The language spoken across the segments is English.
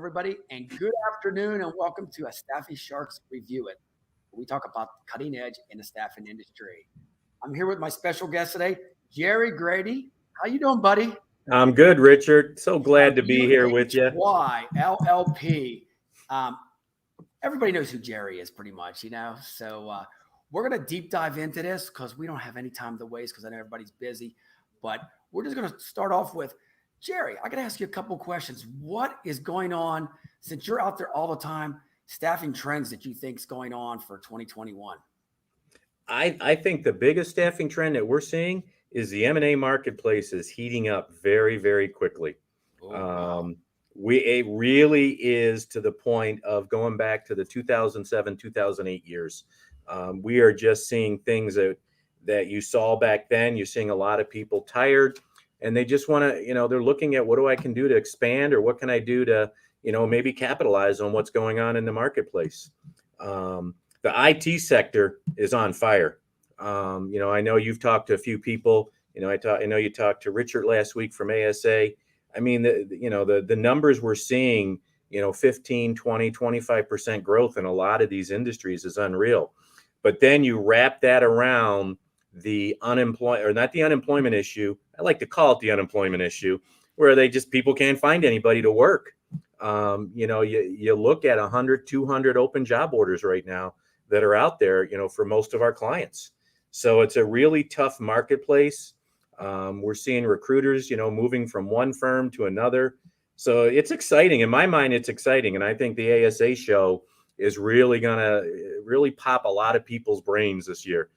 everybody, and good afternoon, and welcome to a Staffy Sharks Review It. We talk about the cutting edge in the staffing industry. I'm here with my special guest today, Jerry Grady. How you doing, buddy? I'm good, Richard. So glad to be here with you. UHY, LLP. Um, Everybody knows who Jerry is pretty much, So we're going to deep dive into this because we don't have any time to waste because I know everybody's busy. But we're just going to start off with, Jerry, I got to ask you a couple questions. What is going on, since you're out there all the time, staffing trends that you think is going on for 2021? I think the biggest staffing trend that we're seeing is the M&A marketplace is heating up very, very quickly. Oh, wow. It really is to the point of going back to the 2007, 2008 years. We are just seeing things that you saw back then. You're seeing a lot of people tired, and they just want to, they're looking at what I can do to expand, or what can I do to, maybe capitalize on what's going on in the marketplace. The IT sector is on fire. I know you've talked to a few people. I know you talked to Richard last week from ASA. I mean, the numbers we're seeing, 15, 20, 25% growth in a lot of these industries is unreal. But then you wrap that around the not the unemployment issue. I like to call it the unemployment issue, where people can't find anybody to work. You look at 100, 200 open job orders right now that are out there, for most of our clients. So it's a really tough marketplace. We're seeing recruiters, moving from one firm to another. So it's exciting. In my mind, it's exciting. And I think the ASA show is really going to really pop a lot of people's brains this year,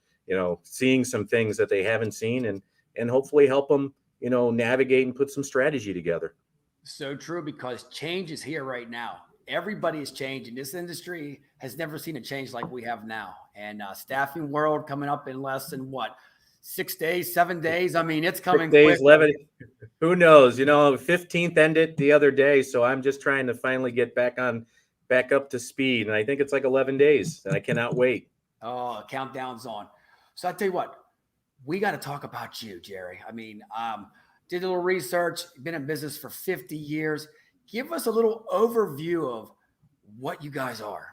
seeing some things that they haven't seen and hopefully help them, navigate and put some strategy together. So true, because change is here right now. Everybody is changing. This industry has never seen a change like we have now. And staffing world coming up in less than 6 days, 7 days. I mean, it's coming 6 days, quick. 11. Who knows? 15th ended the other day. So I'm just trying to finally get back up to speed. And I think it's like 11 days, and I cannot wait. Oh, countdown's on. So I tell you what, we got to talk about you, Jerry. I mean, did a little research, been in business for 50 years. Give us a little overview of what you guys are.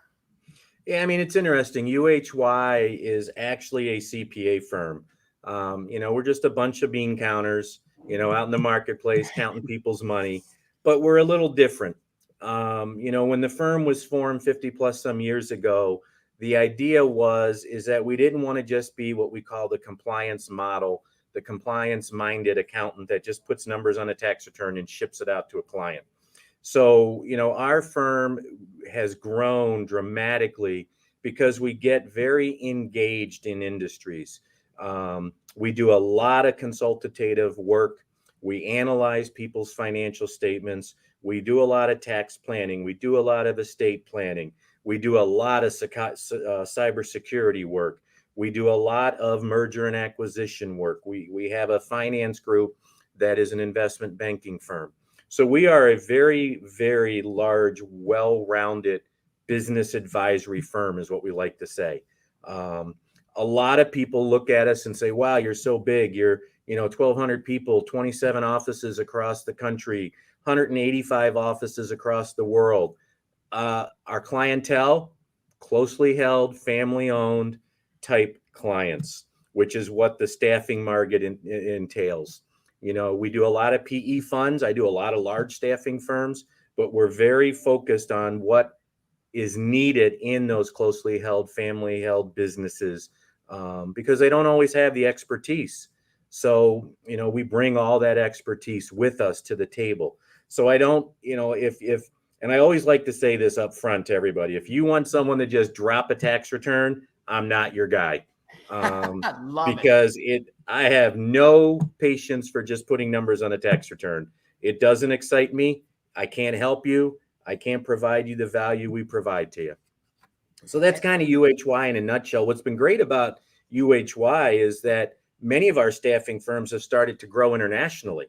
Yeah, I mean, it's interesting. UHY is actually a CPA firm. We're just a bunch of bean counters, out in the marketplace counting people's money, but we're a little different. When the firm was formed 50 plus some years ago, the idea is that we didn't want to just be what we call the compliance model, the compliance minded accountant that just puts numbers on a tax return and ships it out to a client. So, our firm has grown dramatically because we get very engaged in industries. We do a lot of consultative work. We analyze people's financial statements. We do a lot of tax planning. We do a lot of estate planning. We do a lot of cybersecurity work. We do a lot of merger and acquisition work. We have a finance group that is an investment banking firm. So we are a very, very large, well-rounded business advisory firm, is what we like to say. A lot of people look at us and say, wow, you're so big. You're, 1,200 people, 27 offices across the country, 185 offices across the world. Our clientele, closely held, family-owned type clients, which is what the staffing market entails. We do a lot of PE funds. I do a lot of large staffing firms, but we're very focused on what is needed in those closely held, family held businesses, because they don't always have the expertise. So, we bring all that expertise with us to the table. So I don't, and I always like to say this up front to everybody, if you want someone to just drop a tax return, I'm not your guy. Because I have no patience for just putting numbers on a tax return. It doesn't excite me. I can't help you. I can't provide you the value we provide to you. So that's kind of UHY in a nutshell. What's been great about UHY is that many of our staffing firms have started to grow internationally.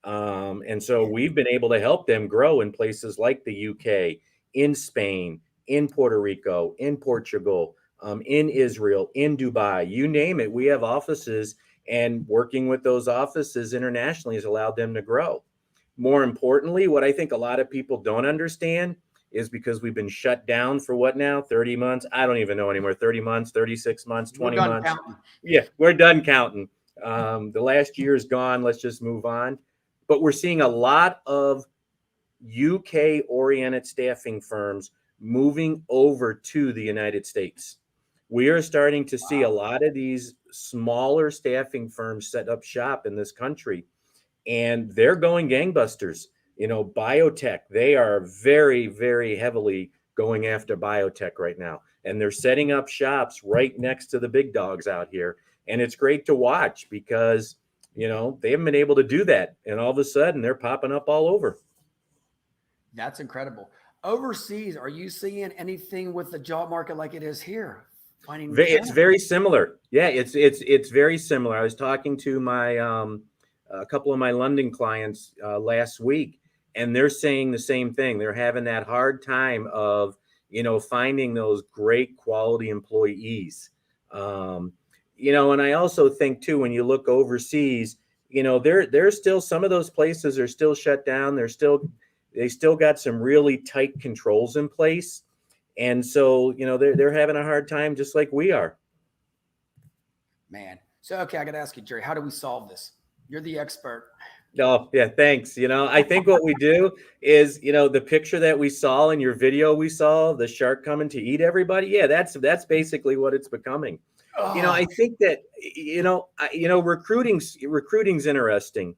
And so we've been able to help them grow in places like the UK, in Spain, in Puerto Rico, in Portugal, in Israel, in Dubai, you name it. We have offices, and working with those offices internationally has allowed them to grow. more importantly, what I think a lot of people don't understand is because we've been shut down for what now, 30 months? I don't even know anymore. 30 months, 36 months, We're 20 done months. counting. Yeah, we're done counting. The last year is gone. Let's just move on. But we're seeing a lot of UK oriented staffing firms moving over to the United States. We are starting to see a Wow. lot of these smaller staffing firms set up shop in this country, and they're going gangbusters. You know, biotech, they are very, very heavily going after biotech right now. And they're setting up shops right next to the big dogs out here. And it's great to watch because, you know, they haven't been able to do that. And all of a sudden they're popping up all over. That's incredible. Overseas, are you seeing anything with the job market like it is here? Finding It's candidates. very similar. Yeah, it's very similar. I was talking to my a couple of my London clients last week, and they're saying the same thing. They're having that hard time of, you know, finding those great quality employees. Um, you know, and I also think too, when you look overseas, you know, there's still some of those places are still shut down. They still got some really tight controls in place, and so, you know, they're having a hard time just like we are. Man. So, okay, I got to ask you, Jerry, how do we solve this? You're the expert. Oh, yeah, thanks. You know, I think what we do is, you know, the picture that we saw in your video we saw, the shark coming to eat everybody. Yeah, that's basically what it's becoming. You know, Oh, I think that, recruiting's interesting.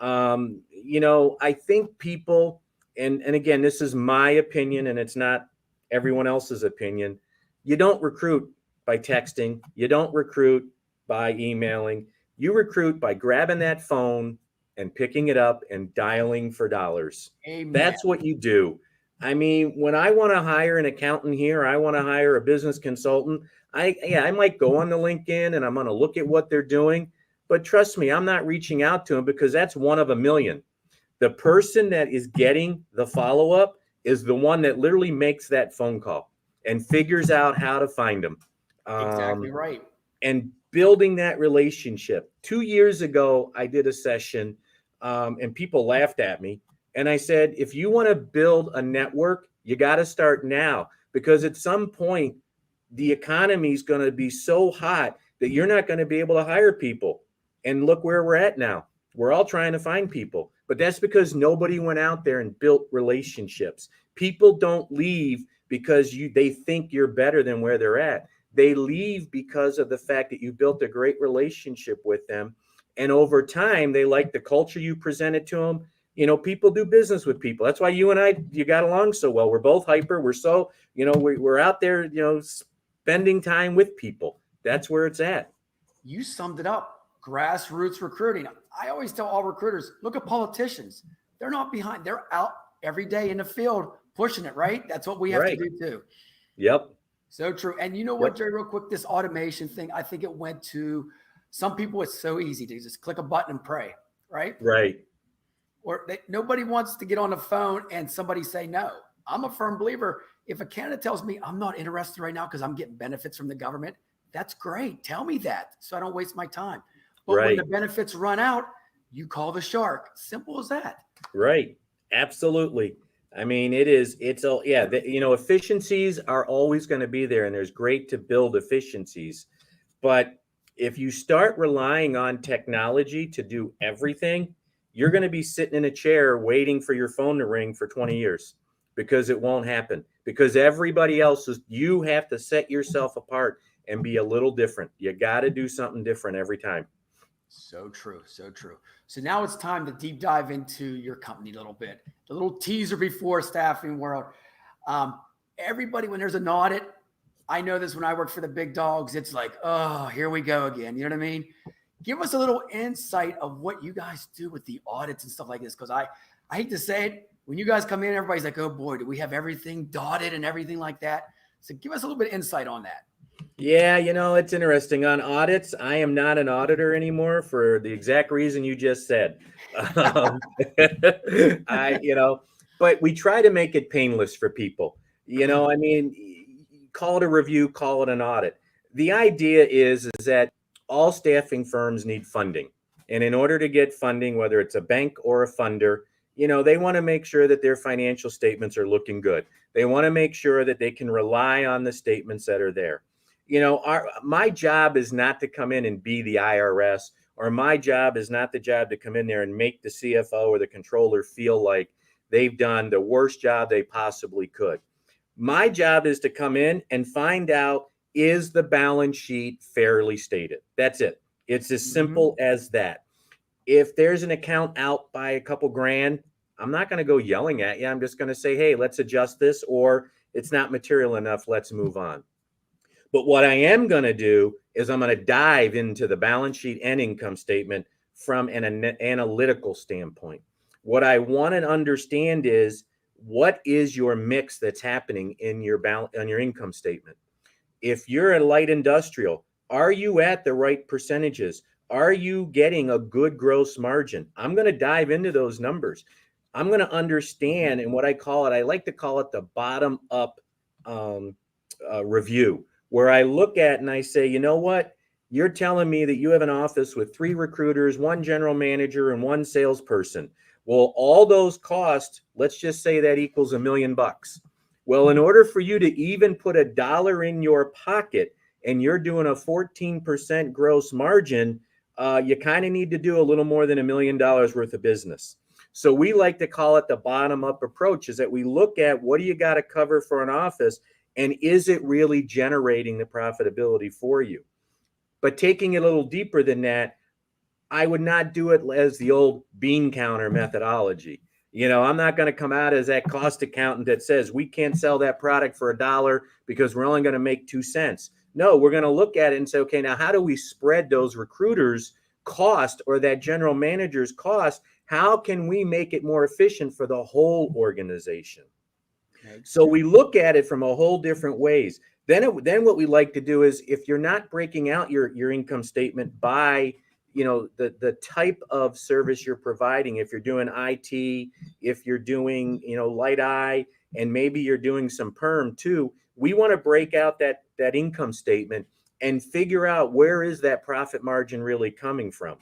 You know, I think people, and again, this is my opinion and it's not everyone else's opinion. You don't recruit by texting, you don't recruit by emailing, you recruit by grabbing that phone and picking it up and dialing for dollars. amen. That's what you do. I mean, when I want to hire an accountant here, I want to hire a business consultant. I might go on to LinkedIn and I'm going to look at what they're doing, but trust me, I'm not reaching out to them because that's one of a million. The person that is getting the follow up is the one that literally makes that phone call and figures out how to find them. Exactly Um, right. and building that relationship. 2 years ago, I did a session and people laughed at me. And I said, if you want to build a network, you got to start now because at some point, the economy is going to be so hot that you're not going to be able to hire people. And look where we're at now. We're all trying to find people, but that's because nobody went out there and built relationships. People don't leave because they think you're better than where they're at. They leave because of the fact that you built a great relationship with them. And over time, they like the culture you presented to them. You know, people do business with people. That's why you got along so well. We're both hyper. We're so, you know, we're out there, you know, spending time with people. That's where it's at. You summed it up. Grassroots recruiting. I always tell all recruiters, look at politicians. They're not behind. They're out every day in the field pushing it, right? That's what we have to Right. do too. Yep. So true. And you know what, Yep. Jerry, real quick, this automation thing, I think it went to some people, it's so easy to just click a button and pray, right? Right. Or nobody wants to get on the phone and somebody say no. I'm a firm believer. If a candidate tells me I'm not interested right now because I'm getting benefits from the government, that's great. Tell me that so I don't waste my time. But when the Right. benefits run out, you call the shark. Simple as that. Right. Absolutely. I mean, it's all, yeah, you know, efficiencies are always going to be there and there's great to build efficiencies. But if you start relying on technology to do everything, you're going to be sitting in a chair waiting for your phone to ring for 20 years because it won't happen. Because everybody else you have to set yourself apart and be a little different. You got to do something different every time. So true. So true. So now it's time to deep dive into your company a little bit. The little teaser before staffing world. Um, Everybody, when there's an audit, I know this when I work for the big dogs, it's like, oh, here we go again. You know what I mean? Give us a little insight of what you guys do with the audits and stuff like this. Because I hate to say it, when you guys come in, everybody's like, oh boy, do we have everything dotted and everything like that? So give us a little bit of insight on that. Yeah, you know, it's interesting. On audits, I am not an auditor anymore for the exact reason you just said. Um, you know, but we try to make it painless for people. You know, I mean, call it a review, call it an audit. The idea is that all staffing firms need funding. And in order to get funding, whether it's a bank or a funder, They want to make sure that their financial statements are looking good. They want to make sure that they can rely on the statements that are there. My job is not to come in and be the IRS, or my job is not the job to come in there and make the CFO or the controller feel like they've done the worst job they possibly could. My job is to come in and find out, is the balance sheet fairly stated? That's it. It's as simple as that. If there's an account out by a couple grand, I'm not going to go yelling at you. I'm just going to say, hey, let's adjust this, or it's not material enough. Let's move on. But what I am going to do is I'm going to dive into the balance sheet and income statement from an analytical standpoint. What I want to understand is, what is your mix that's happening in your on your income statement? If you're a light industrial, are you at the right percentages? Are you getting a good gross margin? I'm going to dive into those numbers. I'm going to understand, and what I like to call it the bottom up review, where I look at and I say, you know what? You're telling me that you have an office with 3 recruiters, 1 general manager, and 1 salesperson. Well, all those costs, let's just say that equals $1 million. Well, in order for you to even put a dollar in your pocket, and you're doing a 14% gross margin, you kind of need to do a little more than $1 million worth of business. So we like to call it the bottom up approach, is that we look at, what do you got to cover for an office, and is it really generating the profitability for you? But taking it a little deeper than that, I would not do it as the old bean counter methodology. I'm not going to come out as that cost accountant that says we can't sell that product for $1 because we're only going to make 2 cents. No, we're going to look at it and say, okay, now how do we spread those recruiters' cost or that general manager's cost? How can we make it more efficient for the whole organization? So we look at it from a whole different ways. Then what we like to do is, if you're not breaking out your income statement by the type of service you're providing, if you're doing IT, if you're doing light eye, and maybe you're doing some perm too, we want to break out that income statement and figure out, where is that profit margin really coming from.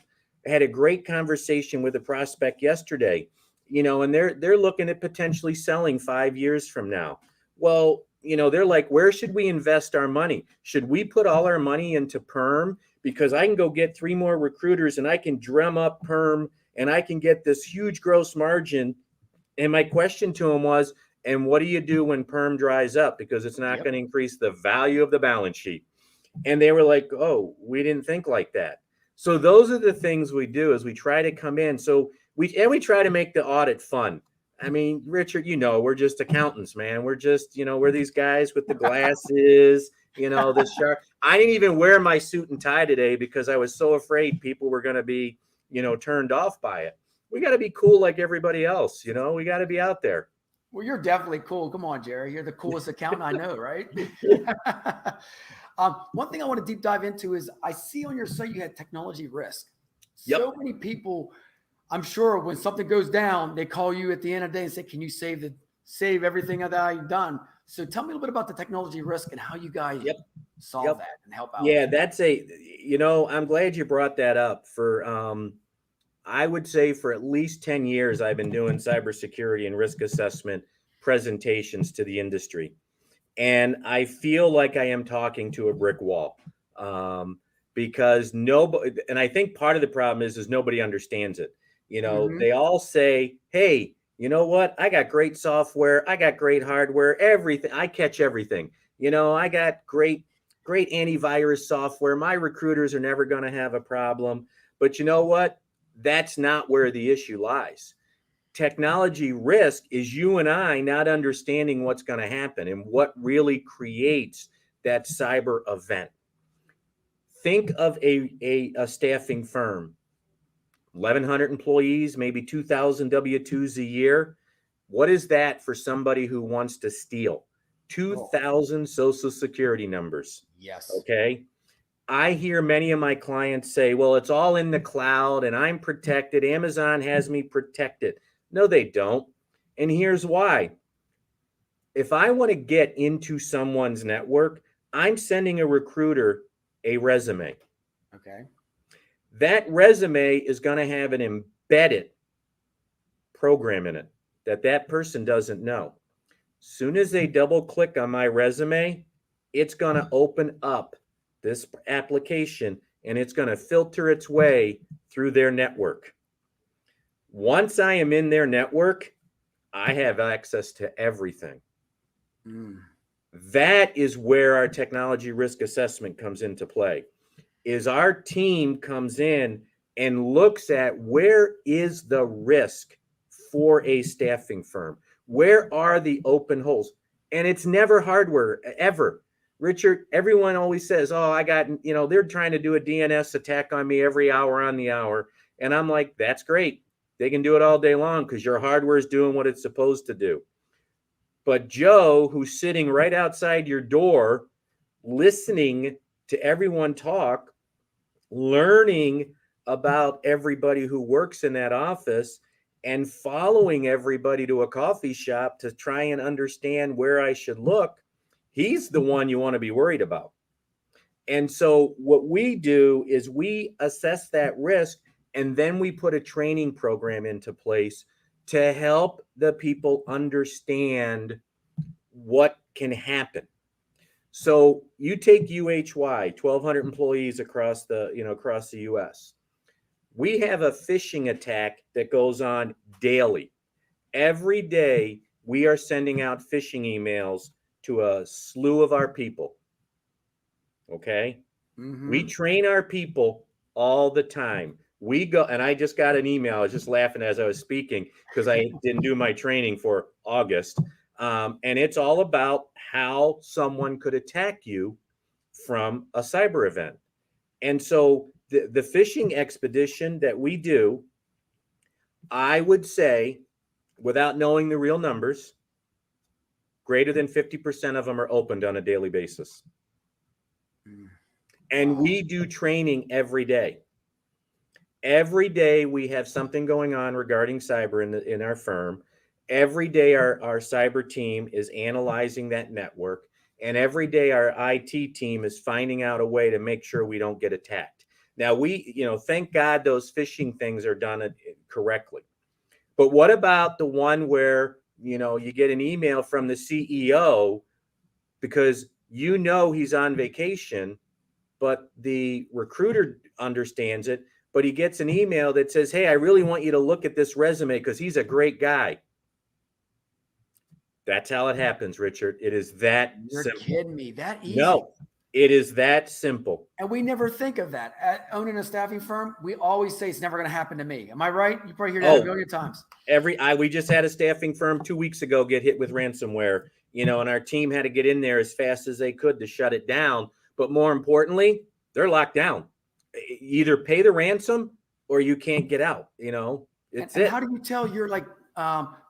I had a great conversation with a prospect yesterday, and they're looking at potentially selling 5 years from now. Well, they're like, where should we invest our money? Should we put all our money into perm? Because I can go get 3 more recruiters and I can drum up perm and I can get this huge gross margin. And my question to him was, and what do you do when perm dries up? Because it's not going to increase the value of the balance sheet. And they were like, oh, we didn't think like that. So those are the things we do, is we try to come in. So we try to make the audit fun. I mean, Richard, we're just accountants, man. We're just, we're these guys with the glasses, the sharp. I didn't even wear my suit and tie today because I was so afraid people were going to be, turned off by it. We got to be cool like everybody else. We got to be out there. Well, you're definitely cool. Come on, Jerry. You're the coolest accountant I know, right? One thing I want to deep dive into is, I see on your site you had technology risk. So many people, I'm sure when something goes down, they call you at the end of the day and say, can you save everything that I've done? So tell me a little bit about the technology risk and how you guys solve that and help out. Yeah, I'm glad you brought that up. I would say for at least 10 years, I've been doing cybersecurity and risk assessment presentations to the industry. And I feel like I am talking to a brick wall, because nobody, and I think part of the problem is nobody understands it. They all say, hey, you know what? I got great software. I got great hardware, everything. I catch everything. I got great antivirus software. My recruiters are never going to have a problem. But you know what? That's not where the issue lies. Technology risk is you and I not understanding what's going to happen and what really creates that cyber event. Think of a staffing firm, 1,100 employees, maybe 2,000 W-2s a year. What is that for somebody who wants to steal? 2,000 social security numbers. Yes. Okay. I hear many of my clients say, well, it's all in the cloud and I'm protected. Amazon has me protected. No, they don't. And here's why. If I want to get into someone's network, I'm sending a recruiter a resume. Okay. That resume is going to have an embedded program in it that person doesn't know. Soon as they double click on my resume, it's going to open up this application and it's going to filter its way through their network. Once I am in their network, I have access to everything. That is where our technology risk assessment comes into play. Is our team comes in and looks at where is the risk for a staffing firm? Where are the open holes? And it's never hardware, ever. Richard, everyone always says, oh, I got, they're trying to do a DNS attack on me every hour on the hour. And I'm like, that's great. They can do it all day long because your hardware is doing what it's supposed to do. But Joe, who's sitting right outside your door, listening to everyone talk, learning about everybody who works in that office, and following everybody to a coffee shop to try and understand where I should look, he's the one you want to be worried about. And so what we do is we assess that risk, and then we put a training program into place to help the people understand what can happen. So you take UHY, 1,200 employees across the US. We have a phishing attack that goes on daily. Every day, we are sending out phishing emails to a slew of our people. Okay? We train our people all the time. We go, and I just got an email. I was just laughing as I was speaking because I didn't do my training for August. And it's all about how someone could attack you from a cyber event. And so the phishing expedition that we do, I would say, without knowing the real numbers, greater than 50% of them are opened on a daily basis. And we do training every day. Every day we have something going on regarding cyber in our firm. Every day our cyber team is analyzing that network. And every day our IT team is finding out a way to make sure we don't get attacked. Now thank God those phishing things are done correctly. But what about the one where, you get an email from the CEO because he's on vacation, but the recruiter understands it, but he gets an email that says, hey, I really want you to look at this resume because he's a great guy. That's how it happens, Richard. It is that You're simple. kidding me. That easy? No, it is that simple. And we never think of that. At owning a staffing firm, we always say it's never going to happen to me. Am I right? You probably hear that a million times. We just had a staffing firm 2 weeks ago get hit with ransomware, and our team had to get in there as fast as they could to shut it down. But more importantly, they're locked down. Either pay the ransom or you can't get out. It's and how do you tell your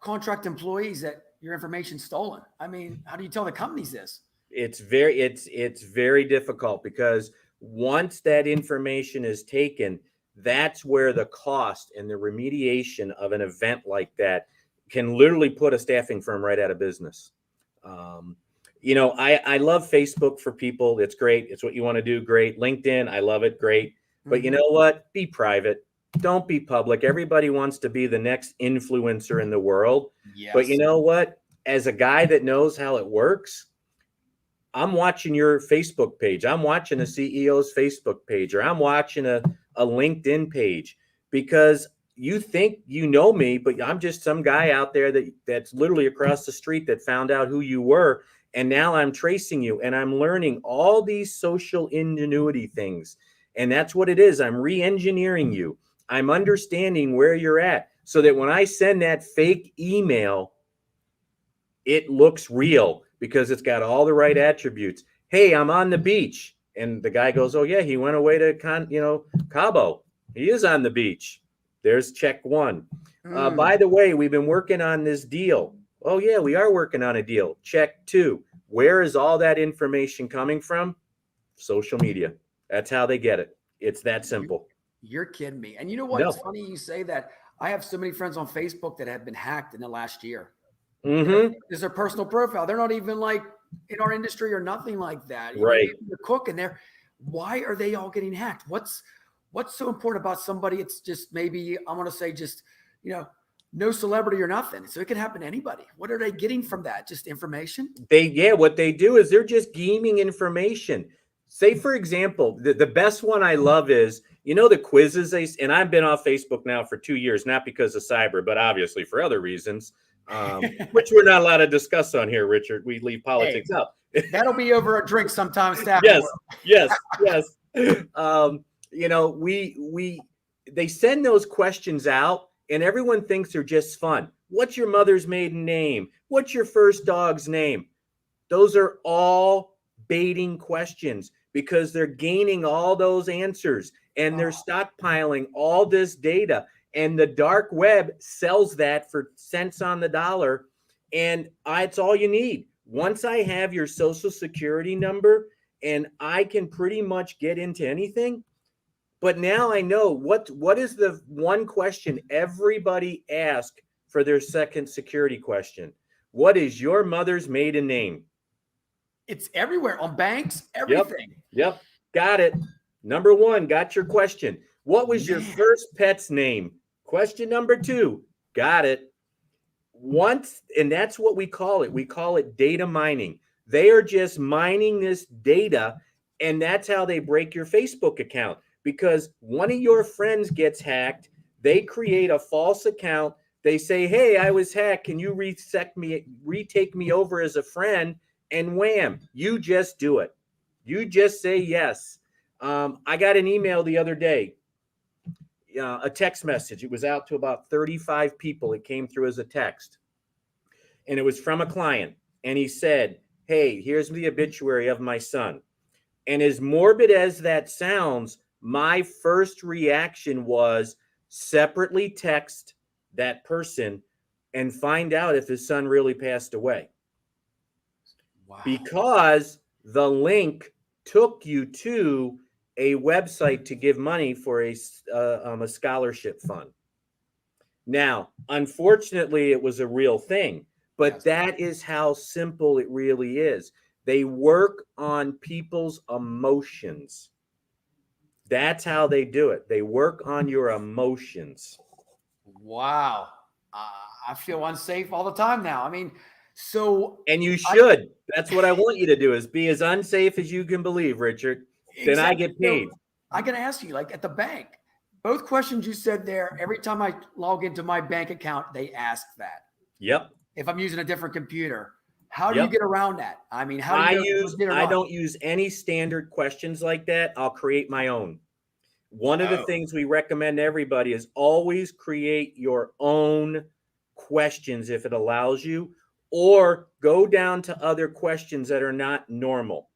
contract employees that your information's stolen? I mean, how do you tell the companies this? It's very difficult because once that information is taken, that's where the cost and the remediation of an event like that can literally put a staffing firm right out of business. I love Facebook for people. It's great. It's what you want to do. Great. LinkedIn, I love it. Great. But you know what? Be private. Don't be public. Everybody wants to be the next influencer in the world. Yes. But you know what? As a guy that knows how it works, I'm watching your Facebook page. I'm watching a CEO's Facebook page, or I'm watching a LinkedIn page because you think you know me, but I'm just some guy out there that's literally across the street that found out who you were. And now I'm tracing you and I'm learning all these social ingenuity things. And that's what it is. I'm re-engineering you. I'm understanding where you're at so that when I send that fake email, it looks real because it's got all the right attributes. Hey, I'm on the beach. And the guy goes, oh yeah, he went away to Cabo. He is on the beach. There's check one. By the way, we've been working on this deal. Oh yeah, we are working on a deal. Check two. Where is all that information coming from? Social media. That's how they get it. It's that simple. You're kidding me. And you know what? No. It's funny you say that. I have so many friends on Facebook that have been hacked in the last year. Is their personal profile. They're not even in our industry or nothing like that. Right. They're cooking there. Why are they all getting hacked? What's so important about somebody? It's just maybe I want to say just, no celebrity or nothing. So it could happen to anybody. What are they getting from that? Just information? What they do is they're just gaming information. Say, for example, the best one I love is, the quizzes and I've been off Facebook now for 2 years, not because of cyber, but obviously for other reasons, which we're not allowed to discuss on here, Richard. We leave politics Hey, out. That'll be over a drink sometime. Yes. They send those questions out and everyone thinks they're just fun. What's your mother's maiden name? What's your first dog's name? Those are all baiting questions because they're gaining all those answers and they're stockpiling all this data. And the dark web sells that for cents on the dollar. And it's all you need. Once I have your social security number and I can pretty much get into anything. But now I know what is the one question everybody asks for their second security question. What is your mother's maiden name? It's everywhere on banks, everything. Yep. Got it. Number one, got your question. What was your first pet's name? Question number 2, got it. And that's what we call it. We call it data mining. They are just mining this data, and that's how they break your Facebook account. Because one of your friends gets hacked, they create a false account. They say, hey, I was hacked. Can you retake me over as a friend? And wham, you just do it. You just say yes. I got an email the other day, a text message. It was out to about 35 people. It came through as a text. And it was from a client. And he said, hey, here's the obituary of my son. And as morbid as that sounds, my first reaction was separately text that person and find out if his son really passed away. Wow. Because the link took you to a website to give money for a scholarship fund. Now, unfortunately, it was a real thing, but that is how simple it really is. They work on people's emotions. That's how they do it. They work on your emotions. Wow. I feel unsafe all the time now. I mean, and you should. That's what I want you to do, is be as unsafe as you can believe, Richard. Exactly. Then I get paid. So I can ask you, like at the bank, both questions you said there, every time I log into my bank account, they ask that. Yep. If I'm using a different computer. How do you get around that? I mean, how do you I don't use any standard questions like that. I'll create my own. One of the things we recommend to everybody is always create your own questions if it allows you, or go down to other questions that are not normal,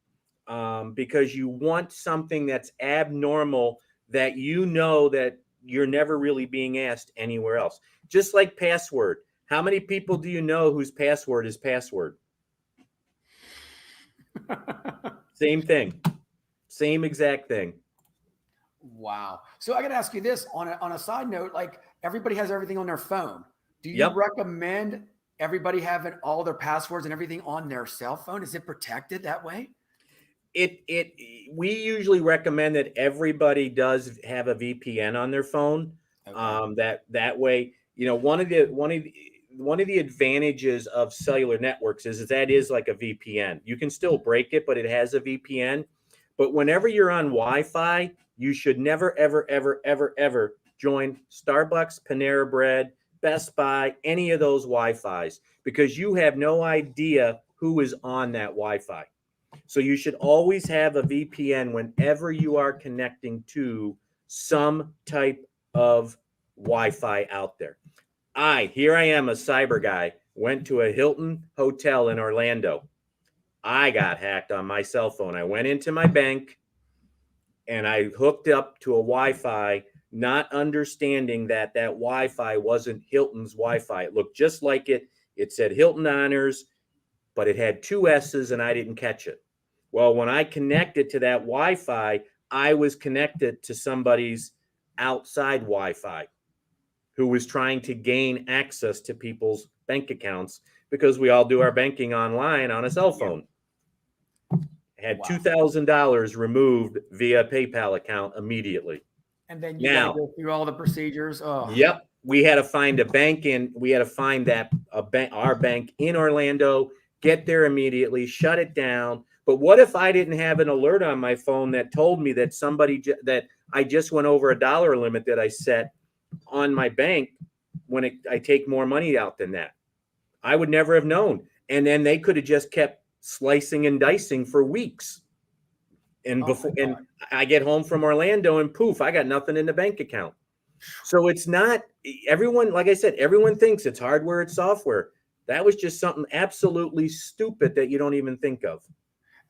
because you want something that's abnormal that that you're never really being asked anywhere else. Just like password. How many people do you know whose password is password? Same thing. Same exact thing. Wow. So I got to ask you this on a side note, like everybody has everything on their phone. Do you recommend everybody having all their passwords and everything on their cell phone? Is it protected that way? We usually recommend that everybody does have a VPN on their phone. Okay. That way, one of the advantages of cellular networks is that is like a VPN. You can still break it, but it has a VPN. But whenever you're on Wi-Fi, you should never, ever, ever, ever, ever join Starbucks, Panera Bread, Best Buy, any of those Wi-Fis, because you have no idea who is on that Wi-Fi. So you should always have a VPN whenever you are connecting to some type of Wi-Fi out there. Here I am, a cyber guy, went to a Hilton hotel in Orlando. I got hacked on my cell phone. I went into my bank and I hooked up to a Wi-Fi, not understanding that Wi-Fi wasn't Hilton's Wi-Fi. It looked just like it. It said Hilton Honors, but it had 2 S's and I didn't catch it. Well, when I connected to that Wi-Fi, I was connected to somebody's outside Wi-Fi who was trying to gain access to people's bank accounts, because we all do our banking online on a cell phone. Had $2,000 removed via PayPal account immediately. And then you got to go through all the procedures. Oh. Yep. we had to find a bank we had to find our bank in Orlando, get there immediately, shut it down. But what if I didn't have an alert on my phone that told me that that I just went over a dollar limit that I set on my bank when I take more money out than that? I would never have known. And then they could have just kept slicing and dicing for weeks. And I get home from Orlando and poof, I got nothing in the bank account. So it's not everyone, like I said, everyone thinks it's hardware, it's software. That was just something absolutely stupid that you don't even think of.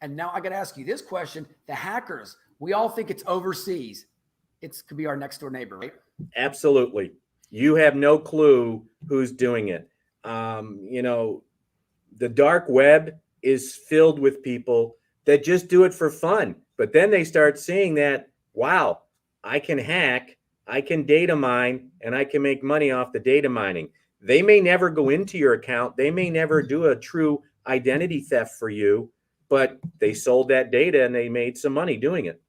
And now I got to ask you this question. The hackers, we all think it's overseas. It could be our next door neighbor, right? Absolutely. You have no clue who's doing it. You know, the dark web is filled with people that just do it for fun. But then they start seeing that, wow, I can hack, I can data mine, and I can make money off the data mining. They may never go into your account. They may never do a true identity theft for you, but they sold that data and they made some money doing it.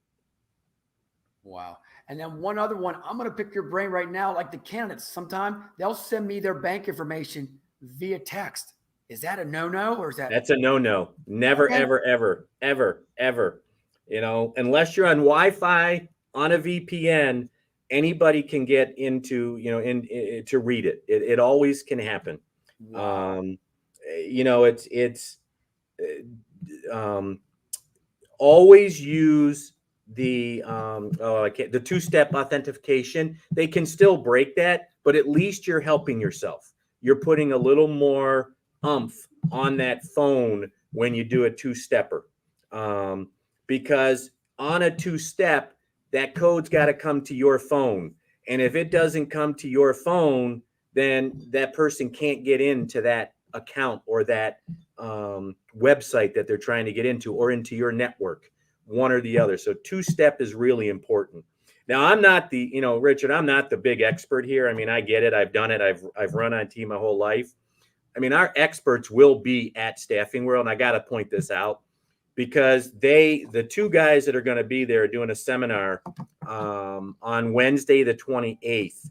Wow. And then one other one, I'm going to pick your brain right now. Like the candidates, sometime they'll send me their bank information via text. Is that a no-no or is that? That's a no-no. Never, okay. ever. You know, unless you're on Wi-Fi on a VPN, anybody can get into, you know, to read it. It always can happen. Wow. You know, it's always use the the two-step authentication. They can still break that, but at least you're helping yourself. You're putting a little more oomph on that phone when you do a two-stepper, because on a two-step, that code's got to come to your phone, and if it doesn't come to your phone, then that person can't get into that account or that website that they're trying to get into, or into your network, one or the other. So two-step is really important. Now, I'm not the, you know, Richard, I'm not the big expert here. I mean, I get it. I've done it. I've run IT my whole life. I mean, our experts will be at Staffing World, and I got to point this out because the two guys that are going to be there doing a seminar on Wednesday, the 28th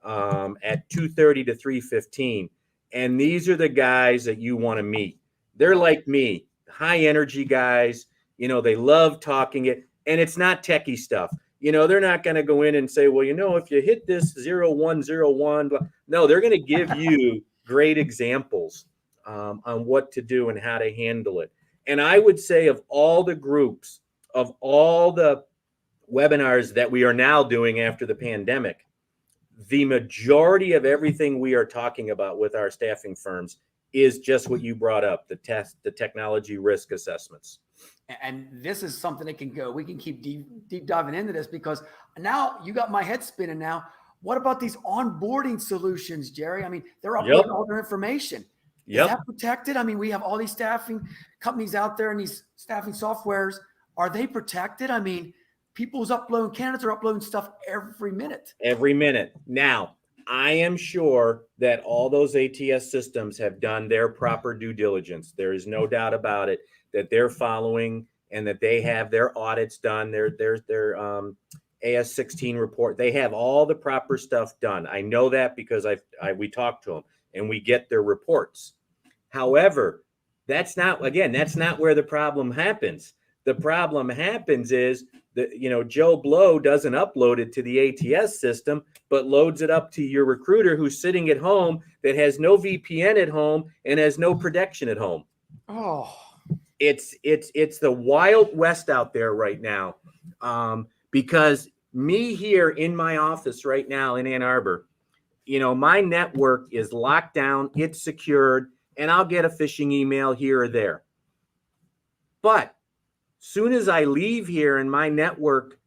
at 2:30 to 3:15. And these are the guys that you want to meet. They're like me, high energy guys. You know, they love talking it, and it's not techie stuff. You know, they're not going to go in and say, well, you know, if you hit this 0101, no, they're going to give you great examples on what to do and how to handle it. And I would say of all the groups, of all the webinars that we are now doing after the pandemic, the majority of everything we are talking about with our staffing firms is just what you brought up, the technology risk assessments. And this is something that can go, we can keep deep diving into this because now you got my head spinning now. What about these onboarding solutions, Jerry? I mean, they're uploading all their information. Is that protected? I mean, we have all these staffing companies out there and these staffing softwares. Are they protected? I mean, people's uploading, candidates are uploading stuff every minute. Every minute. Now, I am sure that all those ATS systems have done their proper due diligence. There is no doubt about it that they're following and that they have their audits done, their AS16 report. They have all the proper stuff done. I know that because we talked to them and we get their reports. However, that's not where the problem happens. The problem happens is that, you know, Joe Blow doesn't upload it to the ATS system, but loads it up to your recruiter who's sitting at home that has no VPN at home and has no protection at home. Oh, it's the Wild West out there right now. Because me here in my office right now in Ann Arbor, you know, my network is locked down, it's secured, and I'll get a phishing email here or there. But soon as I leave here in my network,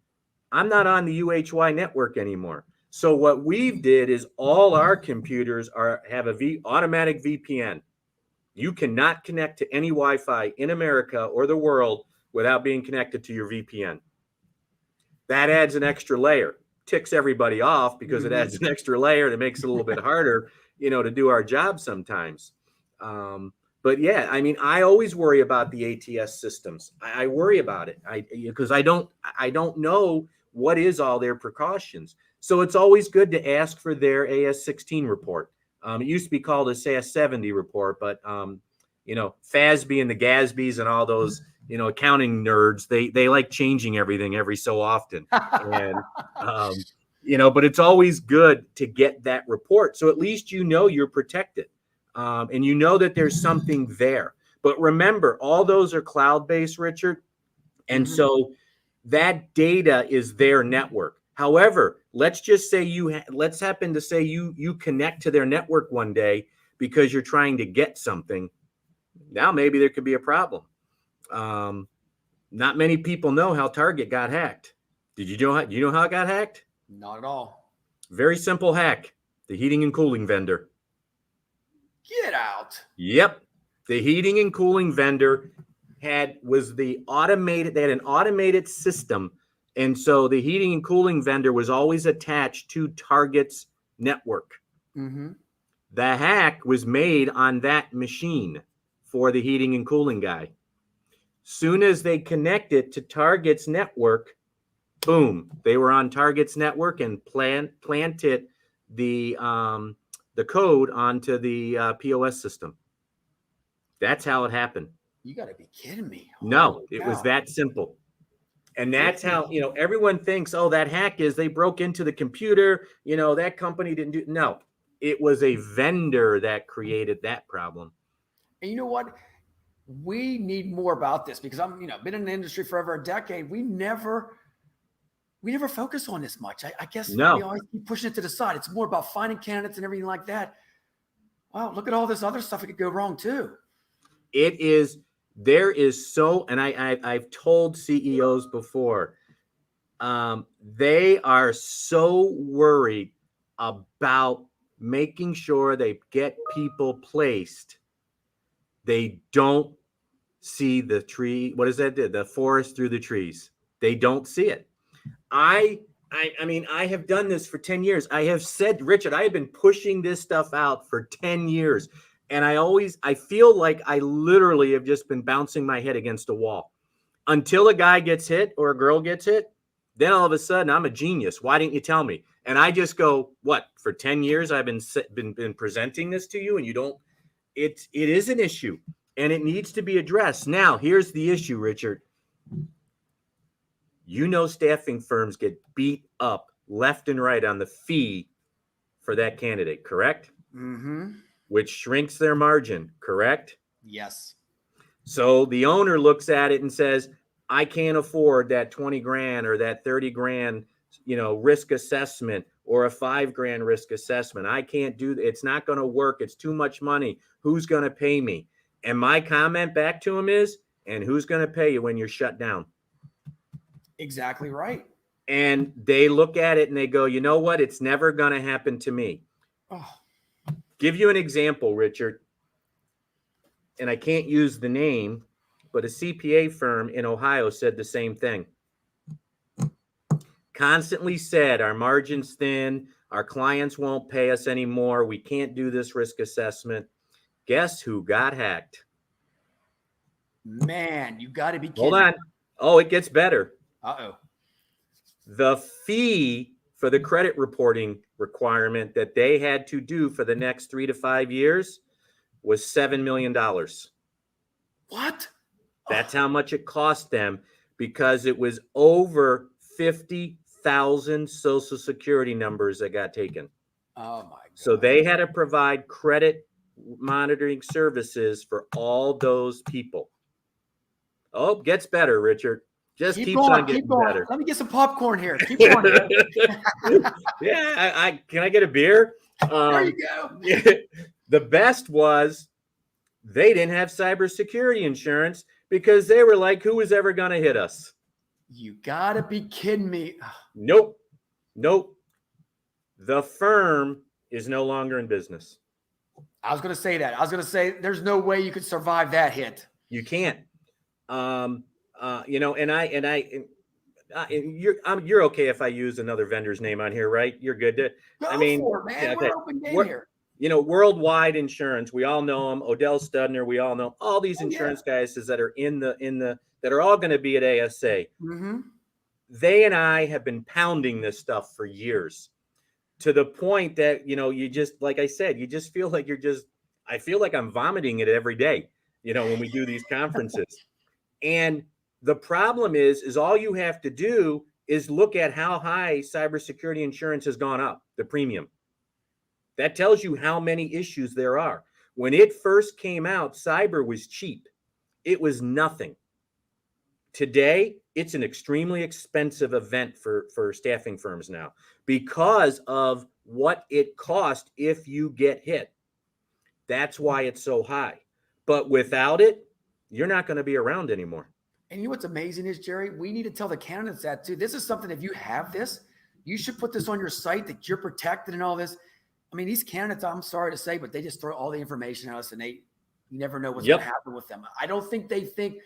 I'm not on the UHY network anymore. So what we've did is all our computers have a automatic VPN. You cannot connect to any Wi-Fi in America or the world without being connected to your VPN. That adds an extra layer. Ticks everybody off because it adds an extra layer that makes it a little bit harder, you know, to do our job sometimes. But yeah, I mean, I always worry about the ATS systems. I worry about it because I don't know what is all their precautions. So it's always good to ask for their AS16 report. It used to be called a AS70 report, but FASB and the GASBs and all those accounting nerds, they like changing everything every so often, and but it's always good to get that report, so at least you're protected, and that there's something there. But remember, all those are cloud-based, Richard, and so that data is their network. However, let's just say let's happen to say you connect to their network one day because you're trying to get something. Now maybe there could be a problem. Not many people know how Target got hacked. Do you know how it got hacked? Not at all. Very simple hack. The heating and cooling vendor. Get out. Yep. The heating and cooling vendor they had an automated system. And so the heating and cooling vendor was always attached to Target's network. The hack was made on that machine for the heating and cooling guy. Soon as they connected to Target's network, boom, they were on Target's network and planted the code onto the POS system. That's how it happened. You got to be kidding me. No, it was that simple. And that's how, everyone thinks, oh, that hack is they broke into the computer, that company didn't do. No, it was a vendor that created that problem. And you know what? We need more about this because I'm, been in the industry for over a decade. We never focus on this much. I guess we always keep pushing it to the side. It's more about finding candidates and everything like that. Wow, look at all this other stuff that could go wrong too. There is so, and I've told CEOs before, they are so worried about making sure they get people placed. They don't see the tree. What is that? The forest through the trees. They don't see it. I mean, I have done this for 10 years. I have said, Richard, I have been pushing this stuff out for 10 years. And I feel like I literally have just been bouncing my head against a wall until a guy gets hit or a girl gets hit. Then all of a sudden I'm a genius. Why didn't you tell me? And I just go, what, for 10 years I've been presenting this to you and you don't, it is an issue and it needs to be addressed. Now, here's the issue, Richard. Staffing firms get beat up left and right on the fee for that candidate, correct? Which shrinks their margin, correct? Yes. So the owner looks at it and says, I can't afford that 20 grand or that 30 grand, risk assessment or a $5,000 risk assessment. I can't do that. It's not going to work. It's too much money. Who's going to pay me? And my comment back to him is, and who's going to pay you when you're shut down? Exactly right. And they look at it and they go, you know what? It's never going to happen to me. Oh. Give you an example, Richard, and I can't use the name, but a CPA firm in Ohio said the same thing. Constantly said, our margin's thin, our clients won't pay us anymore, we can't do this risk assessment. Guess who got hacked? Man, you got to be kidding. Hold on. Oh, it gets better. Uh-oh. The fee for the credit reporting requirement that they had to do for the next 3 to 5 years was $7 million. What? That's how much it cost them because it was over 50,000 Social Security numbers that got taken. Oh my God. So they had to provide credit monitoring services for all those people. Oh, gets better, Richard. Just keeps on getting better. Let me get some popcorn here. Keep going. Yeah, can I get a beer? There you go. The best was they didn't have cybersecurity insurance because they were like, who was ever going to hit us? You got to be kidding me. Nope. The firm is no longer in business. I was going to say that. I was going to say there's no way you could survive that hit. You can't. You're okay if I use another vendor's name on here, right? You're good to. Go for it, man. Yeah, we're open game here. Worldwide Insurance, we all know them. Odell Studner, we all know all these insurance guys that are that are all going to be at ASA. They and I have been pounding this stuff for years. to the point that, you just, like I said, you just feel like I feel like I'm vomiting it every day, when we do these conferences. And the problem is all you have to do is look at how high cybersecurity insurance has gone up, the premium. That tells you how many issues there are. When it first came out, cyber was cheap. It was nothing. Today, it's an extremely expensive event for staffing firms now because of what it costs if you get hit. That's why it's so high. But without it, you're not going to be around anymore. And you know what's amazing is, Jerry, we need to tell the candidates that too. This is something, if you have this, you should put this on your site that you're protected and all this. I mean, these candidates, I'm sorry to say, but they just throw all the information at us and you never know what's going to happen with them. I don't think they think,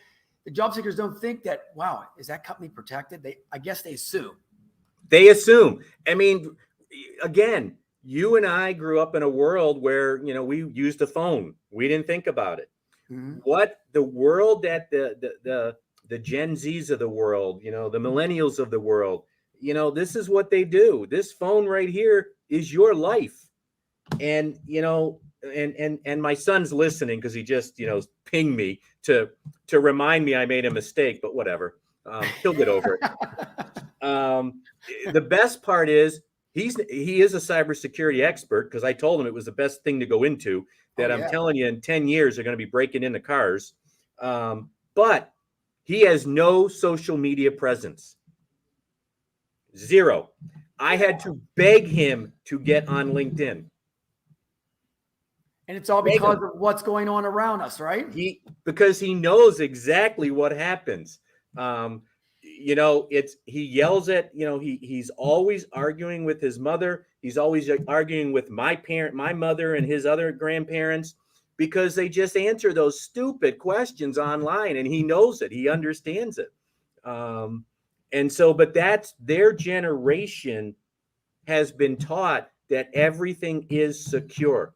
the job seekers don't think that, wow, is that company protected? I guess they assume. They assume. I mean, again, you and I grew up in a world where, we used a phone. We didn't think about it. Mm-hmm. What the world that the Gen Zs of the world, the millennials of the world, this is what they do. This phone right here is your life. And, and my son's listening because he just, pinged me to remind me I made a mistake, but whatever. He'll get over it. The best part is he is a cybersecurity expert because I told him it was the best thing to go into. That I'm telling you, in 10 years, they're going to be breaking into cars. But he has no social media presence. Zero. I had to beg him to get on LinkedIn. And it's all because of what's going on around us, right? Because he knows exactly what happens. He yells at, he's always arguing with his mother. He's always arguing with my mother and his other grandparents because they just answer those stupid questions online, and he knows it. He understands it. But that's their generation has been taught that everything is secure.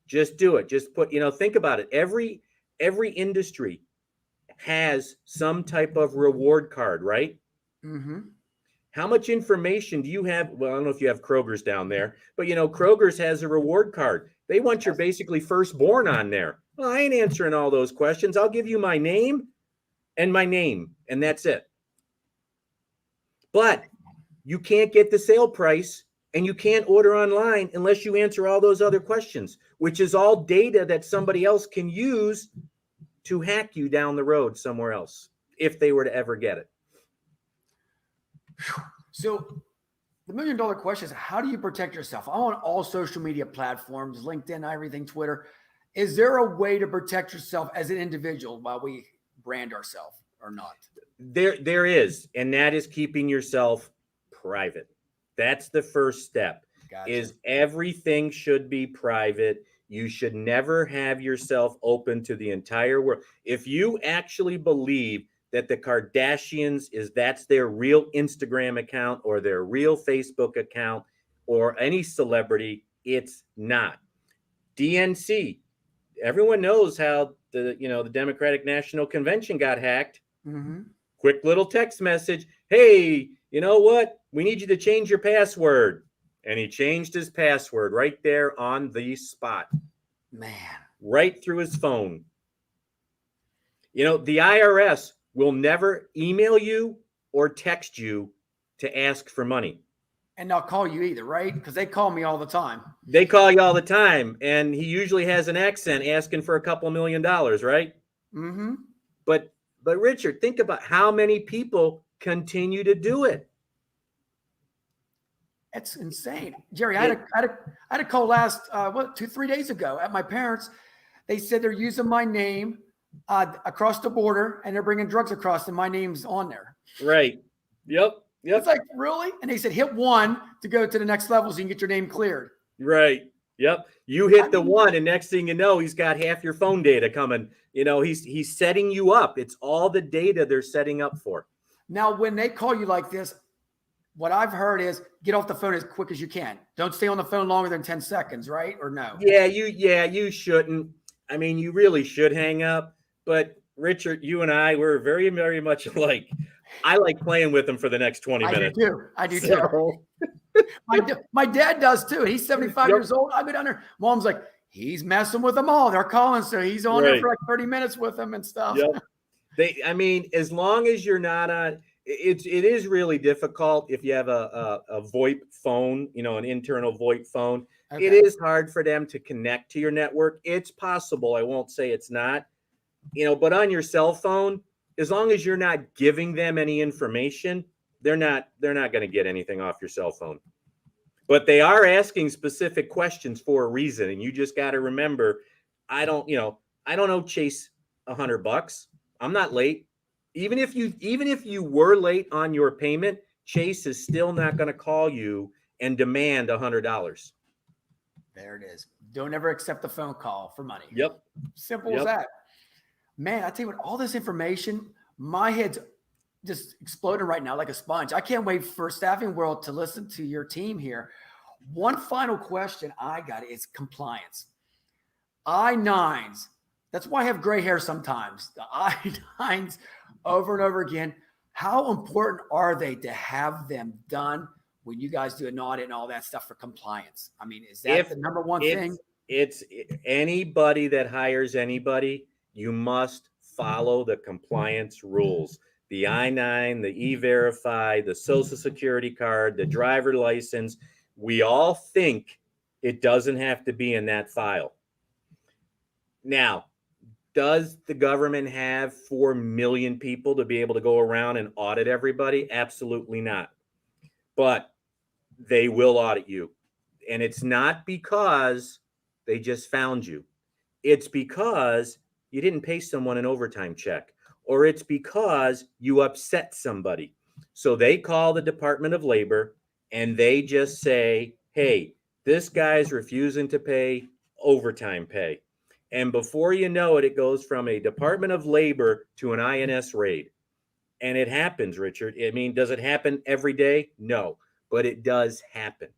Just do it. Just put, think about it. Every industry has some type of reward card, right? Mm-hmm. How much information do you have? Well, I don't know if you have Kroger's down there, but Kroger's has a reward card. They want your basically firstborn on there. Well, I ain't answering all those questions. I'll give you my name, and that's it. But you can't get the sale price and you can't order online unless you answer all those other questions, which is all data that somebody else can use to hack you down the road somewhere else if they were to ever get it. So the $1 million question is, how do you protect yourself? I'm on all social media platforms, LinkedIn, everything, Twitter. Is there a way to protect yourself as an individual while we brand ourselves or not? There is, and that is keeping yourself private. That's the first step. Gotcha. Is everything should be private. You should never have yourself open to the entire world. If you actually believe that the Kardashians that's their real Instagram account or their real Facebook account or any celebrity, it's not. DNC, everyone knows how the Democratic National Convention got hacked. Mm-hmm. Quick little text message. Hey, you know what? We need you to change your password. And he changed his password right there on the spot. Man. Right through his phone. The IRS will never email you or text you to ask for money. And not call you either, right? Because they call me all the time. They call you all the time. And he usually has an accent asking for a couple $1 million, right? Mm-hmm. But Richard, think about how many people continue to do it. That's insane. Jerry, I had a call last, 2-3 days ago at my parents. They said they're using my name across the border and they're bringing drugs across and my name's on there. Right. Yep. It's like, really? And they said, hit 1 to go to the next level so you can get your name cleared. Right. Yep. You hit the 1 and next thing you know, he's got half your phone data coming. He's setting you up. It's all the data they're setting up for. Now, when they call you like this, what I've heard is get off the phone as quick as you can. Don't stay on the phone longer than 10 seconds, right? Or no? Yeah, you shouldn't. I mean, you really should hang up. But Richard, you and I, we're very, very much alike. I like playing with them for the next 20 minutes. I do too. My dad does too. He's 75 Yep. years old. I go down there. Mom's like, he's messing with them all. They're calling, so he's on there Right. for like 30 minutes with them and stuff. Yep. I mean, as long as you're not on, it is really difficult if you have a VoIP phone, an internal VoIP phone. Okay. It is hard for them to connect to your network. It's possible. I won't say it's not, but on your cell phone, as long as you're not giving them any information, they're not going to get anything off your cell phone. But they are asking specific questions for a reason, and you just got to remember, I don't know Chase $100. I'm not late. Even if you were late on your payment, Chase is still not going to call you and demand $100. There it is. Don't ever accept a phone call for money. Yep. Simple as that. Man, I tell you what, all this information, my head's just exploding right now like a sponge. I can't wait for Staffing World to listen to your team here. One final question I got is compliance. I-9s. That's why I have gray hair sometimes. The I-9s over and over again. How important are they to have them done when you guys do an audit and all that stuff for compliance? I mean, is that the number one thing? It's anybody that hires anybody, you must follow the compliance rules. The I-9, the E-Verify, the Social Security card, the driver license. We all think it doesn't have to be in that file. Now, does the government have 4 million people to be able to go around and audit everybody? Absolutely not. But they will audit you. And it's not because they just found you. It's because you didn't pay someone an overtime check, or it's because you upset somebody. So they call the Department of Labor and they just say, hey, this guy's refusing to pay overtime pay. And before you know it, it goes from a Department of Labor to an INS raid. And it happens, Richard. I mean, does it happen every day? No, but it does happen.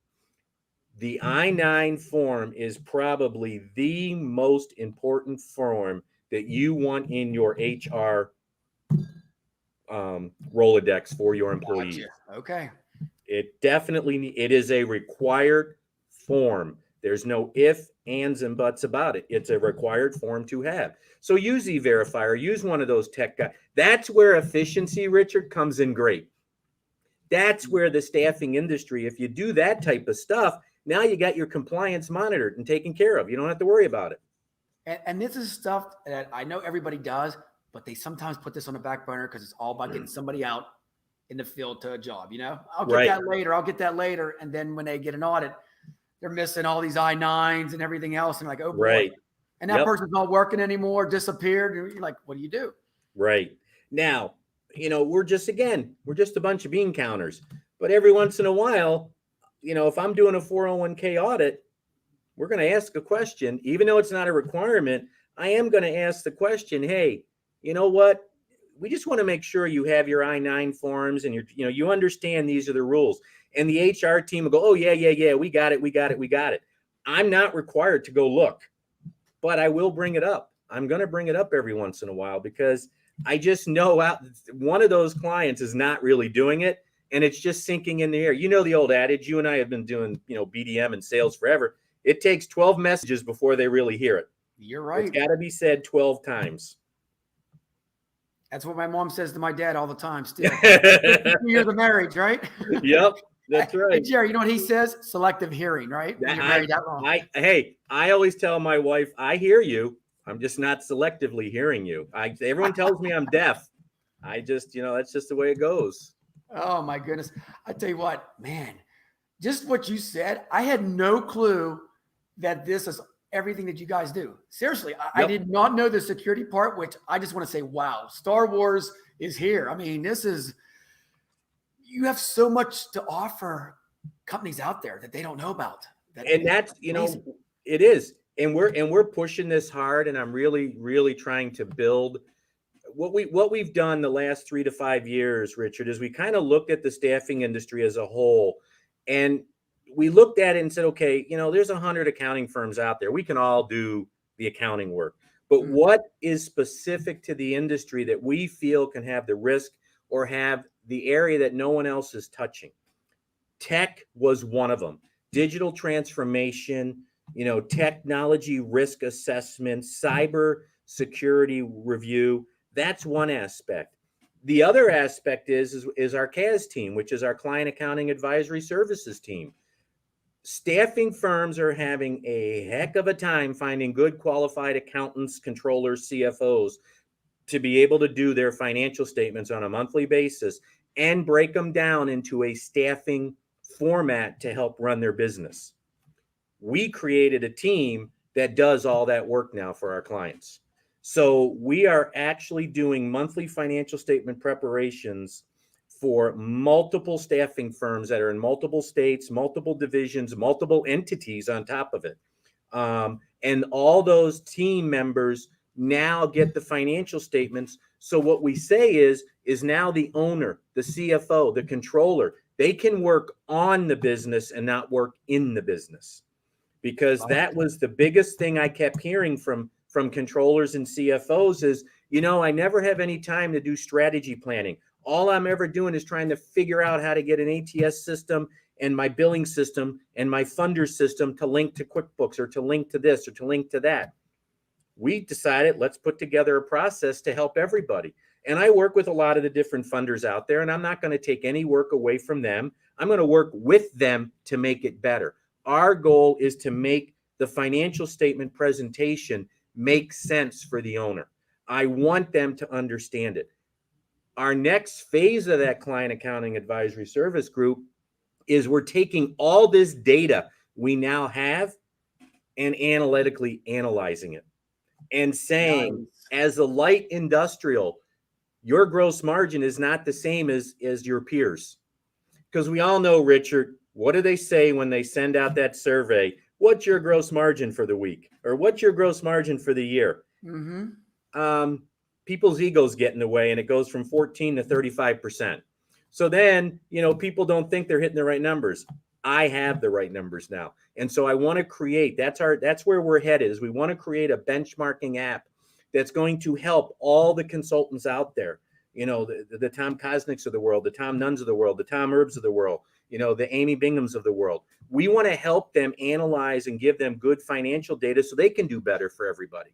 The I-9 form is probably the most important form that you want in your HR Rolodex for your employees. Gotcha. Okay. It is a required form. There's no ifs, ands, and buts about it. It's a required form to have. So use E-Verify or use one of those tech guys. That's where efficiency, Richard, comes in great. That's where the staffing industry, if you do that type of stuff, now you got your compliance monitored and taken care of. You don't have to worry about it. And this is stuff that I know everybody does, but they sometimes put this on the back burner because it's all about getting somebody out in the field to a job. I'll get that later. And then when they get an audit, they're missing all these I-9s and everything else. And like, oh, boy. Right. And that person's not working anymore, disappeared. And you're like, what do you do? Right. Now, we're just a bunch of bean counters. But every once in a while, if I'm doing a 401k audit, we're going to ask a question. Even though it's not a requirement, I am going to ask the question, hey, you know what? We just want to make sure you have your I-9 forms and you understand these are the rules. And the HR team will go, oh, yeah, we got it. I'm not required to go look, but I will bring it up. I'm going to bring it up every once in a while because I just know one of those clients is not really doing it. And it's just sinking in the air. The old adage, you and I have been doing, BDM and sales forever. It takes 12 messages before they really hear it. You're right. It's got to be said 12 times. That's what my mom says to my dad all the time still. Years of marriage, right? Yep, that's right. Hey, Jerry, you know what he says? Selective hearing, right? When you're married that long. I always tell my wife, I hear you. I'm just not selectively hearing you. Everyone tells me I'm deaf. I just, that's just the way it goes. Oh, my goodness. I tell you what, man, just what you said, I had no clue that this is everything that you guys do. Seriously, I did not know the security part, which I just want to say, wow, Star Wars is here. I mean, you have so much to offer companies out there that they don't know about. That's it is. And we're pushing this hard, and I'm really, really trying to build what we've done the last 3 to 5 years, Richard, is we kind of looked at the staffing industry as a whole, and we looked at it and said, okay, there's 100 accounting firms out there. We can all do the accounting work, but what is specific to the industry that we feel can have the risk or have the area that no one else is touching? Tech was one of them. Digital transformation, technology risk assessment, cyber security review. That's one aspect. The other aspect is our CAS team, which is our Client Accounting Advisory Services team. Staffing firms are having a heck of a time finding good qualified accountants, controllers, CFOs to be able to do their financial statements on a monthly basis and break them down into a staffing format to help run their business. We created a team that does all that work now for our clients. So we are actually doing monthly financial statement preparations for multiple staffing firms that are in multiple states, multiple divisions, multiple entities on top of it. And all those team members now get the financial statements. So what we say is now the owner, the CFO, the controller, they can work on the business and not work in the business. Because that was the biggest thing I kept hearing from controllers and CFOs is, I never have any time to do strategy planning. All I'm ever doing is trying to figure out how to get an ATS system and my billing system and my funder system to link to QuickBooks or to link to this or to link to that. We decided, let's put together a process to help everybody. And I work with a lot of the different funders out there, and I'm not going to take any work away from them. I'm going to work with them to make it better. Our goal is to make the financial statement presentation make sense for the owner. I want them to understand it. Our next phase of that Client Accounting Advisory Service group is we're taking all this data we now have and analytically analyzing it and saying, as a light industrial, your gross margin is not the same as your peers. Because we all know, Richard, what do they say when they send out that survey? What's your gross margin for the week? Or what's your gross margin for the year? Mm-hmm. People's egos get in the way, and it goes from 14 to 35%. So then, people don't think they're hitting the right numbers. I have the right numbers now. And so I want to create, that's where we're headed, is we want to create a benchmarking app that's going to help all the consultants out there. The Tom Kosniks of the world, the Tom Nunns of the world, the Tom Herbs of the world, the Amy Binghams of the world. We want to help them analyze and give them good financial data so they can do better for everybody.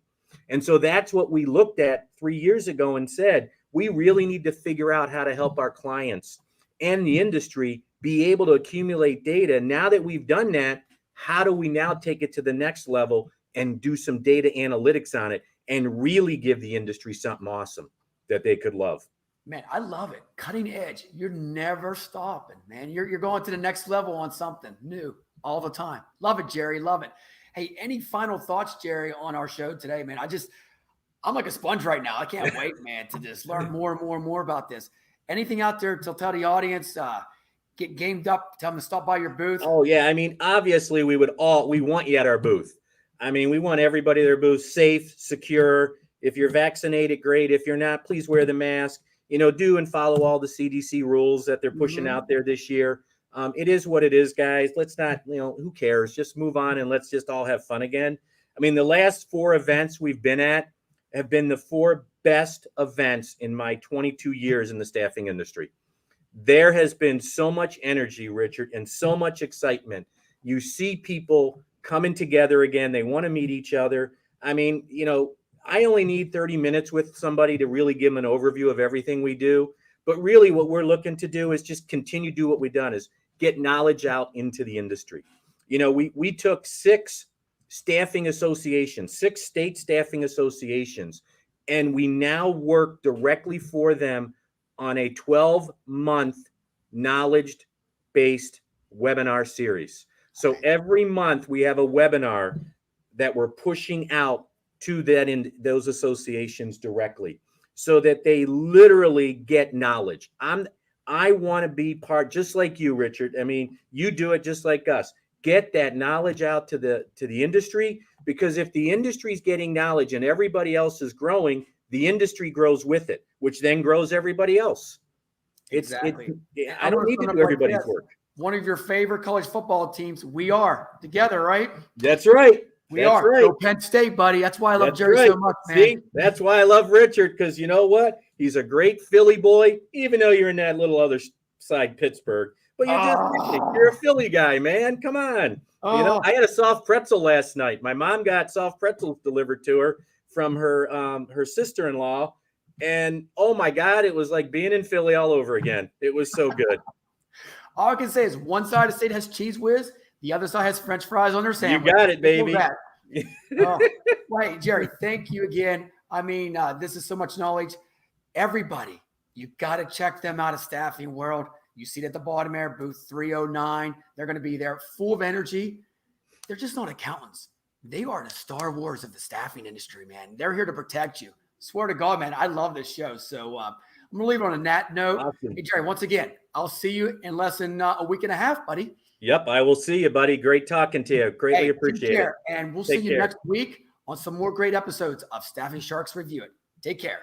And so that's what we looked at 3 years ago and said, we really need to figure out how to help our clients and the industry be able to accumulate data. Now that we've done that, how do we now take it to the next level and do some data analytics on it and really give the industry something awesome that they could love? Man, I love it. Cutting edge. You're never stopping, man. You're going to the next level on something new all the time. Love it, Jerry. Love it. Hey, any final thoughts, Jerry, on our show today, man? I'm like a sponge right now. I can't wait, man, to just learn more and more and more about this. Anything out there to tell the audience, get gamed up, tell them to stop by your booth? Oh, yeah. I mean, obviously, we want you at our booth. I mean, we want everybody at their booth safe, secure. If you're vaccinated, great. If you're not, please wear the mask. Do and follow all the CDC rules that they're pushing out there this year. It is what it is, guys. Let's not, who cares? Just move on and let's just all have fun again. I mean, the last 4 events we've been at have been the 4 best events in my 22 years in the staffing industry. There has been so much energy, Richard, and so much excitement. You see people coming together again. They want to meet each other. I mean, I only need 30 minutes with somebody to really give them an overview of everything we do. But really what we're looking to do is just continue to do what we've done, is get knowledge out into the industry. We took 6 staffing associations, 6 state staffing associations, and we now work directly for them on a 12-month knowledge-based webinar series. So every month we have a webinar that we're pushing out to those associations directly so that they literally get knowledge. I want to be part, just like you, Richard. I mean, you do it just like us. Get that knowledge out to the industry, because if the industry is getting knowledge and everybody else is growing, the industry grows with it, which then grows everybody else. Exactly. I don't need to do everybody's work. One of your favorite college football teams, we are together, right? That's right. We are. Right. Go Penn State, buddy. That's why I love Jerry so much, man. See, that's why I love Richard, because you know what? He's a great Philly boy, even though you're in that little other side, Pittsburgh. But you just did it. You're a Philly guy, man. Come on. You know, I had a soft pretzel last night. My mom got soft pretzels delivered to her from her sister-in-law. And oh my God, it was like being in Philly all over again. It was so good. All I can say is one side of the state has Cheese Whiz, the other side has French fries on their sandwich. You got it, baby. Right, Jerry, thank you again. I mean, this is so much knowledge. Everybody, you got to check them out at Staffing World. You see it at the bottom there, booth 309. They're going to be there full of energy. They're just not accountants. They are the Star Wars of the staffing industry, man. They're here to protect you. Swear to God, man, I love this show. So I'm going to leave it on a that note. Awesome. Hey, Jerry, once again, I'll see you in less than a week and a half, buddy. Yep, I will see you, buddy. Great talking to you. Greatly appreciate it. And we'll see you next week on some more great episodes of Staffing Sharks Review It. Take care.